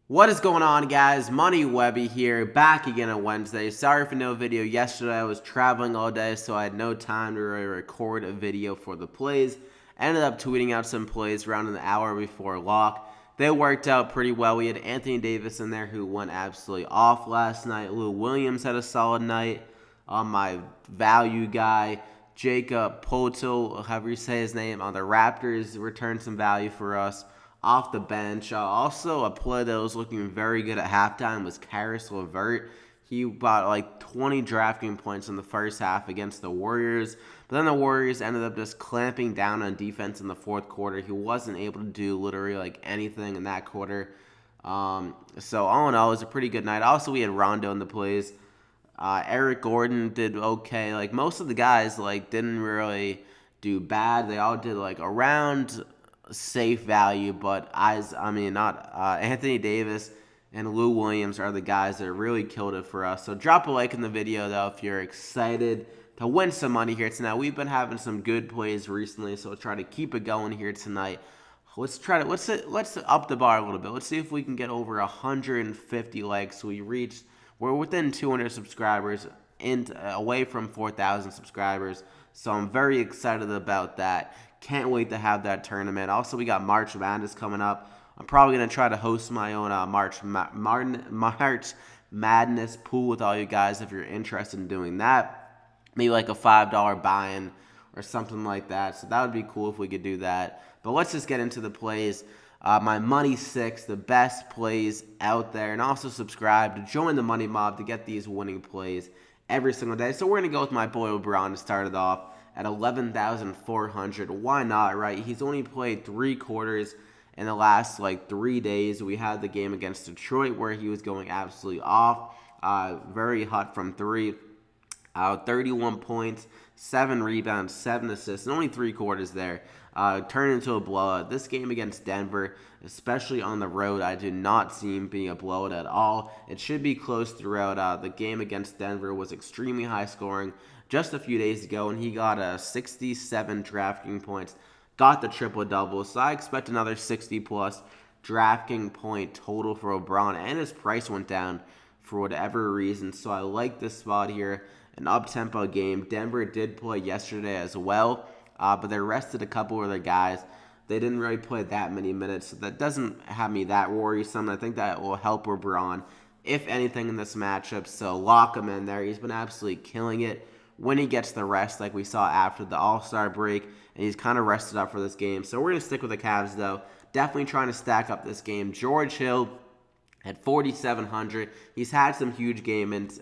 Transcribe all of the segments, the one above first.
What is going on, guys? Money Webby here, back again on Wednesday. Sorry for no video yesterday. I was traveling all day, so I had no time to really record a video for the plays. Ended up tweeting out some plays around an hour before lock. They worked out pretty well. We had Anthony Davis in there, who went absolutely off last night. Lou Williams had a solid night. My value guy, Jacob Poeltl, however you say his name, on the Raptors, returned some value for us off the bench. Also, a play that was looking very good at halftime was Karis LeVert. He bought like 20 DraftKings points in the first half against the Warriors. But then the Warriors ended up just clamping down on defense in the fourth quarter. He wasn't able to do literally like anything in that quarter. So all in all, it was a pretty good night. Also, we had Rondo in the plays. Eric Gordon did okay. Like most of the guys like didn't really do bad. They all did like around safe value, but not Anthony Davis and Lou Williams are the guys that really killed it for us. So drop a like in the video though if you're excited to win some money here tonight. We've been having some good plays recently, so let's try to keep it going here tonight. Let's up the bar a little bit. Let's see if we can get over 150 likes. We're within 200 subscribers and away from 4,000 subscribers. So I'm very excited about that. Can't wait to have that tournament. Also, we got March Madness coming up. I'm probably going to try to host my own March Madness pool with all you guys if you're interested in doing that. Maybe like a $5 buy-in or something like that. So that would be cool if we could do that. But let's just get into the plays. My Money 6, the best plays out there. And also subscribe to join the Money Mob to get these winning plays every single day. So we're going to go with my boy LeBron to start it off at 11,400. Why not, right? He's only played 3 quarters in the last 3 days. We had the game against Detroit where he was going absolutely off. Very hot from 3. 31 points, 7 rebounds, 7 assists, and only 3 quarters there. Turned into a blowout. This game against Denver, especially on the road, I do not see him being a blowout at all. It should be close throughout. The game against Denver was extremely high scoring just a few days ago, and he got 67 DraftKings points, got the triple-double, so I expect another 60-plus DraftKings point total for LeBron, and his price went down for whatever reason, so I like this spot here. An up-tempo game. Denver did play yesterday as well, but they rested a couple of their guys. They didn't really play that many minutes, so that doesn't have me that worrisome. I think that will help LeBron, if anything, in this matchup, so lock him in there. He's been absolutely killing it when he gets the rest like we saw after the All-Star break, and he's kind of rested up for this game. So we're going to stick with the Cavs, though. Definitely trying to stack up this game. George Hill at 4,700. He's had some huge games,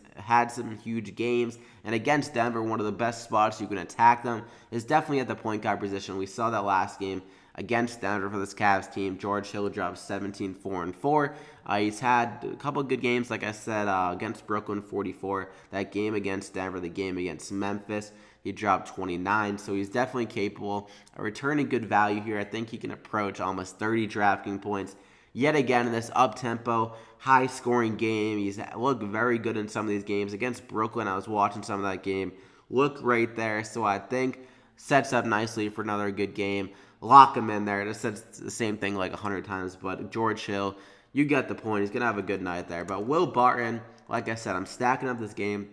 and against Denver, one of the best spots you can attack them is definitely at the point guard position. We saw that last game against Denver for this Cavs team. George Hill dropped 17, 4, and 4. He's had a couple good games, like I said, against Brooklyn, 44. That game against Denver, the game against Memphis, he dropped 29. So he's definitely capable of returning good value here. I think he can approach almost 30 DraftKings points yet again in this up-tempo, high-scoring game. He's looked very good in some of these games. Against Brooklyn, I was watching some of that game. Looked great there, so I think sets up nicely for another good game. Lock him in there. It says the same thing like 100 times, but George Hill, you get the point. He's going to have a good night there. But Will Barton, like I said, I'm stacking up this game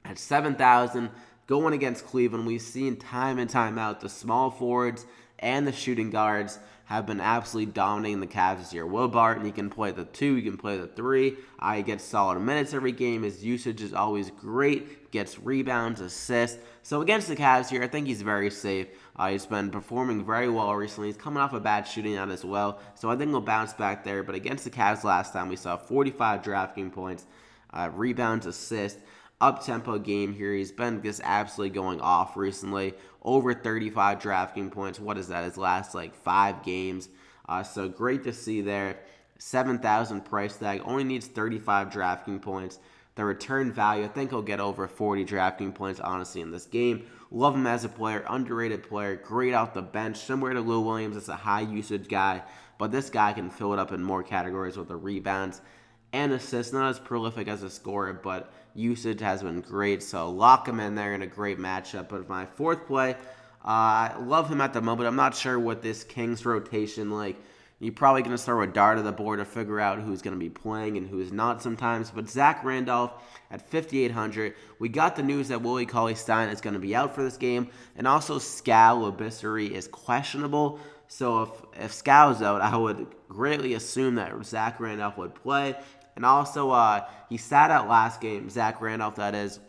at 7,000 going against Cleveland. We've seen time and time out the small forwards and the shooting guards have been absolutely dominating the Cavs this year. Will Barton, he can play the 2, he can play the 3. He gets solid minutes every game. His usage is always great. Gets rebounds, assists. So against the Cavs here, I think he's very safe. He's been performing very well recently. He's coming off a bad shooting out as well. So I think he'll bounce back there. But against the Cavs last time, we saw 45 DraftKings points, rebounds, assists. Up-tempo game here. He's been just absolutely going off recently. Over 35 DraftKings points. What is that? His last 5 games. So great to see there. 7,000 price tag. Only needs 35 DraftKings points. The return value, I think he'll get over 40 DraftKings points, honestly, in this game. Love him as a player. Underrated player. Great off the bench. Similar to Lou Williams, it's a high-usage guy. But this guy can fill it up in more categories with the rebounds and assists. Not as prolific as a scorer, but usage has been great. So lock him in there in a great matchup. But my fourth play, I love him at the moment. I'm not sure what this Kings rotation You're probably going to throw a dart at the board to figure out who's going to be playing and who's not sometimes. But Zach Randolph at 5,800. We got the news that Willie Cauley-Stein is going to be out for this game. And also Skal Labissiere is questionable. So if Skal's out, I would greatly assume that Zach Randolph would play. And also, he sat out last game. Zach Randolph, that is.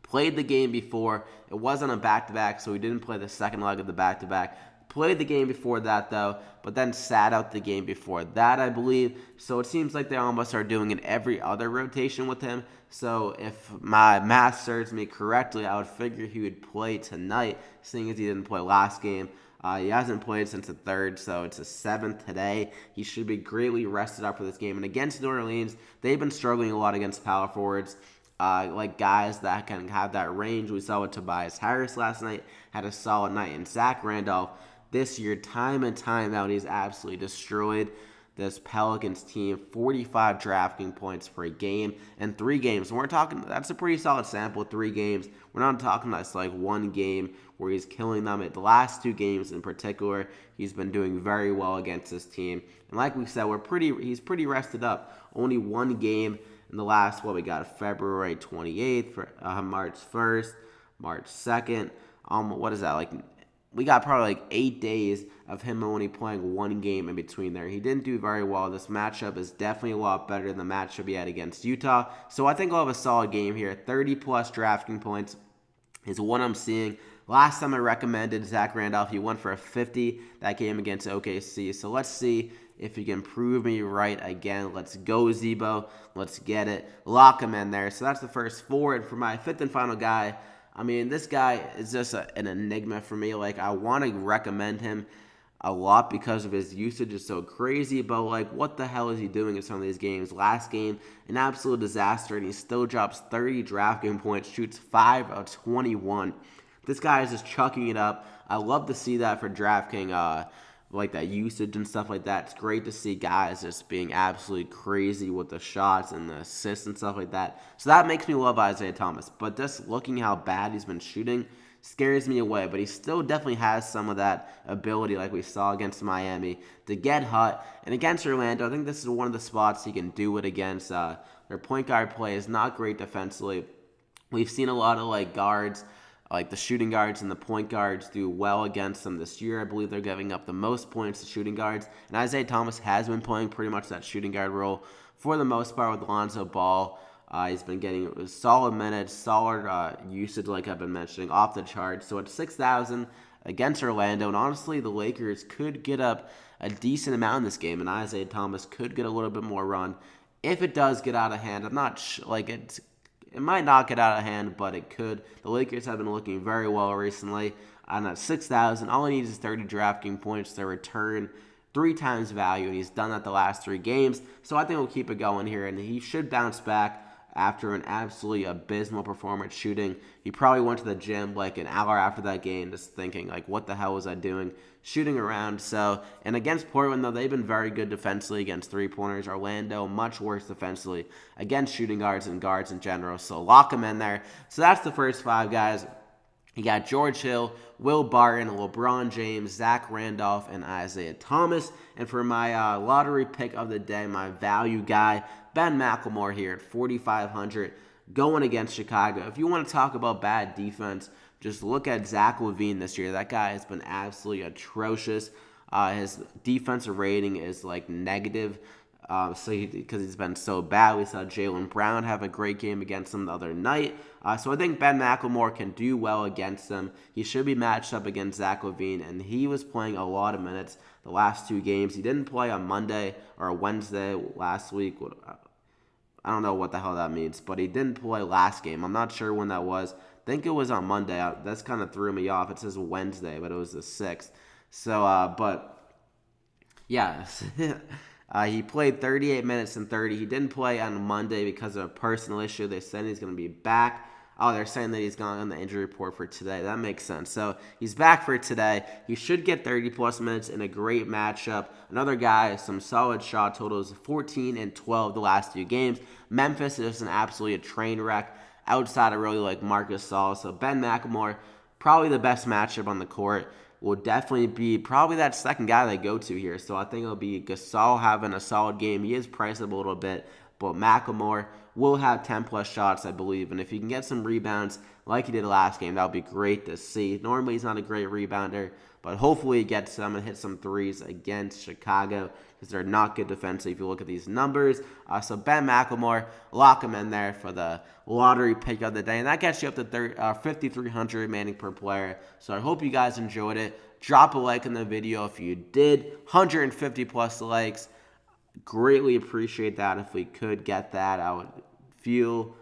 Played the game before. It wasn't a back-to-back, so he didn't play the second leg of the back-to-back. Played the game before that, though, but then sat out the game before that, I believe. So it seems like they almost are doing it every other rotation with him. So if my math serves me correctly, I would figure he would play tonight, seeing as he didn't play last game. He hasn't played since the 3rd, so it's the 7th today. He should be greatly rested up for this game. And against New Orleans, they've been struggling a lot against power forwards. Like guys that can have that range. We saw with Tobias Harris last night, had a solid night. And Zach Randolph, this year, time and time out, he's absolutely destroyed this Pelicans team. 45 DraftKings points per game in 3 games. And we're talking, that's a pretty solid sample, 3 games. We're not talking that's like 1 game where he's killing them. At the last 2 games in particular, he's been doing very well against this team. And like we said, he's pretty rested up. Only 1 game in the last, we got February 28th, March 1st, March 2nd. What is that, like, we got probably like 8 days of him only playing 1 game in between there. He didn't do very well. This matchup is definitely a lot better than the matchup he had against Utah. So I think I'll have a solid game here. 30-plus DraftKings points is what I'm seeing. Last time I recommended Zach Randolph, he went for a 50 that game against OKC. So let's see if he can prove me right again. Let's go, Zebo. Let's get it. Lock him in there. So that's the first 4. And for my 5th and final guy, I mean, this guy is just an enigma for me. Like, I want to recommend him a lot because of his usage is so crazy. But, like, what the hell is he doing in some of these games? Last game, an absolute disaster, and he still drops 30 DraftKings points, shoots 5 of 21. This guy is just chucking it up. I love to see that for DraftKings, like that usage and stuff like that. It's great to see guys just being absolutely crazy with the shots and the assists and stuff like that. So that makes me love Isaiah Thomas. But just looking how bad he's been shooting scares me away. But he still definitely has some of that ability, like we saw against Miami, to get hot. And against Orlando, I think this is one of the spots he can do it against. Their point guard play is not great defensively. We've seen a lot of like guards, like the shooting guards and the point guards, do well against them this year. I believe they're giving up the most points to shooting guards. And Isaiah Thomas has been playing pretty much that shooting guard role for the most part with Lonzo Ball. He's been getting solid minutes, solid usage, like I've been mentioning, off the charts. So at 6,000 against Orlando, and honestly, the Lakers could get up a decent amount in this game, and Isaiah Thomas could get a little bit more run. If it does get out of hand, I'm not it might not get out of hand, but it could. The Lakers have been looking very well recently. And at 6,000, all he needs is 30 DraftKings points to return 3 times value, and he's done that the last 3 games. So I think we'll keep it going here, and he should bounce back after an absolutely abysmal performance shooting. He probably went to the gym like an hour after that game just thinking, like, what the hell was I doing shooting around? So, and against Portland, though, they've been very good defensively against 3-pointers. Orlando, much worse defensively against shooting guards and guards in general. So lock him in there. So that's the first 5 guys. You got George Hill, Will Barton, LeBron James, Zach Randolph, and Isaiah Thomas. And for my lottery pick of the day, my value guy, Ben McLemore here at 4,500, going against Chicago. If you want to talk about bad defense, just look at Zach LaVine this year. That guy has been absolutely atrocious. His defensive rating is like negative. Because he's been so bad. We saw Jaylen Brown have a great game against him the other night. So I think Ben McLemore can do well against him. He should be matched up against Zach LaVine, and he was playing a lot of minutes the last 2 games. He didn't play on Monday or Wednesday last week. I don't know what the hell that means, but he didn't play last game. I'm not sure when that was. I think it was on Monday. That's kind of threw me off. It says Wednesday, but it was the 6th. So, but yeah. He played 38 minutes and 30. He didn't play on Monday because of a personal issue. They said he's going to be back. Oh, they're saying that he's gone on the injury report for today. That makes sense. So he's back for today. He should get 30-plus minutes in a great matchup. Another guy, some solid shot totals, 14 and 12 the last 2 games. Memphis is absolutely a train wreck outside of really like Marcus Gasol. So Ben McLemore, probably the best matchup on the court. will definitely be probably that second guy they go to here. So I think it'll be Gasol having a solid game. He is priced up a little bit, but McLemore will have 10-plus shots, I believe. And if he can get some rebounds like he did last game, that would be great to see. Normally, he's not a great rebounder, but hopefully he gets some and hit some threes against Chicago because they're not good defensively if you look at these numbers. So Ben McLemore, lock him in there for the lottery pick of the day. And that gets you up to 5,300 remaining per player. So I hope you guys enjoyed it. Drop a like in the video if you did. 150-plus likes. Greatly appreciate that. If we could get that, I would feel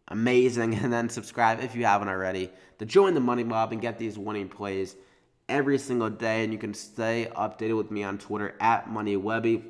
amazing. And then subscribe if you haven't already to join the Money Mob and get these winning plays every single day. And you can stay updated with me on Twitter at MoneyWebby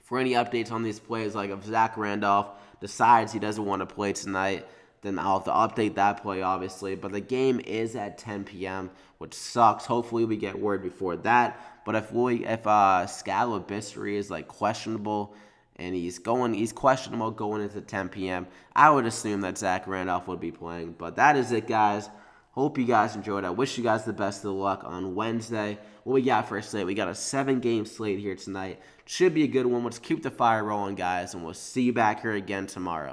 for any updates on these plays. Like if Zach Randolph decides he doesn't want to play tonight, then I'll have to update that play, obviously. But the game is at 10 p.m., which sucks. Hopefully we get word before that. But if Scala Bistri is like questionable and he's questionable going into 10 p.m., I would assume that Zach Randolph would be playing. But that is it, guys. Hope you guys enjoyed. I wish you guys the best of luck on Wednesday. What we got for a slate? We got a 7-game slate here tonight. Should be a good one. Let's keep the fire rolling, guys, and we'll see you back here again tomorrow.